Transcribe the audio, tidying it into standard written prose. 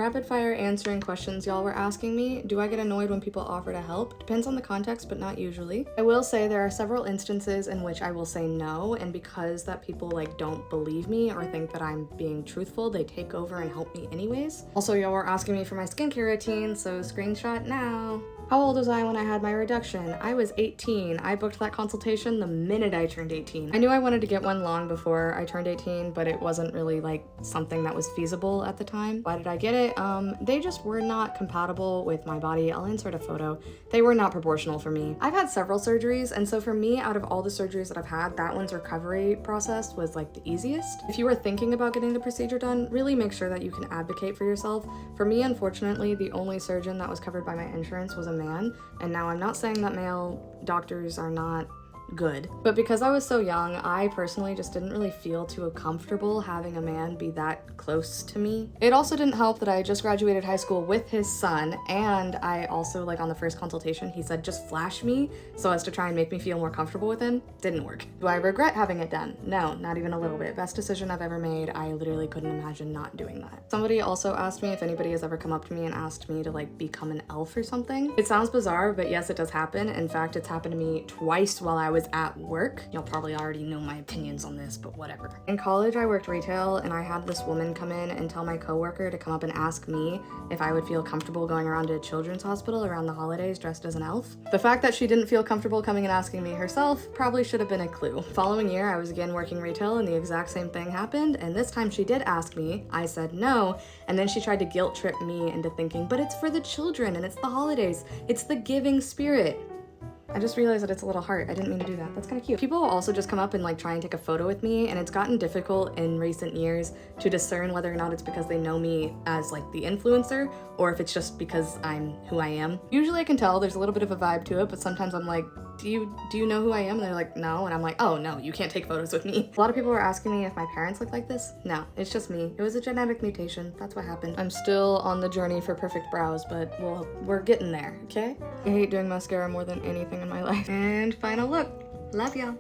Rapid fire answering questions y'all were asking me. Do I get annoyed when people offer to help? Depends on the context, but not usually. I will say there are several instances in which I will say no, and because that people like don't believe me or think that I'm being truthful, they take over and help me anyways. Also, y'all were asking me for my skincare routine, so screenshot now. How old was I when I had my reduction? I was 18. I booked that consultation the minute I turned 18. I knew I wanted to get one long before I turned 18, but it wasn't really like something that was feasible at the time. Why did I get it? They just were not compatible with my body. I'll insert a photo. They were not proportional for me. I've had several surgeries, and so for me, out of all the surgeries that I've had, that one's recovery process was like the easiest. If you were thinking about getting the procedure done, really make sure that you can advocate for yourself. For me, unfortunately, the only surgeon that was covered by my insurance was a man, and now I'm not saying that male doctors are not good, but because I was so young, I personally just didn't really feel too comfortable having a man be that close to me. It also didn't help that I just graduated high school with his son, and I also, like on the first consultation, he said just flash me so as to try and make me feel more comfortable with him. Didn't work. Do I regret having it done? No, not even a little bit. Best decision I've ever made. I literally couldn't imagine not doing that. Somebody also asked me if anybody has ever come up to me and asked me to like become an elf or something. It sounds bizarre, but yes, it does happen. In fact, it's happened to me twice while I was at work. You'll probably already know my opinions on this, but whatever. In college, I worked retail, and I had this woman come in and tell my coworker to come up and ask me if I would feel comfortable going around to a children's hospital around the holidays dressed as an elf. The fact that she didn't feel comfortable coming and asking me herself probably should have been a clue. Following year, I was again working retail, and the exact same thing happened, and this time she did ask me. I said no, and then she tried to guilt trip me into thinking, but it's for the children, and it's the holidays. It's the giving spirit. I just realized that it's a little heart. I didn't mean to do that. That's kind of cute. People will also just come up and like try and take a photo with me, and it's gotten difficult in recent years to discern whether or not it's because they know me as like the influencer or if it's just because I'm who I am. Usually I can tell there's a little bit of a vibe to it, but sometimes I'm like, do you know who I am? And they're like, no. And I'm like, oh no, you can't take photos with me. A lot of people were asking me if my parents look like this. No, it's just me. It was a genetic mutation. That's what happened. I'm still on the journey for perfect brows, but we're getting there, okay? I hate doing mascara more than anything in my life. And final look. Love y'all.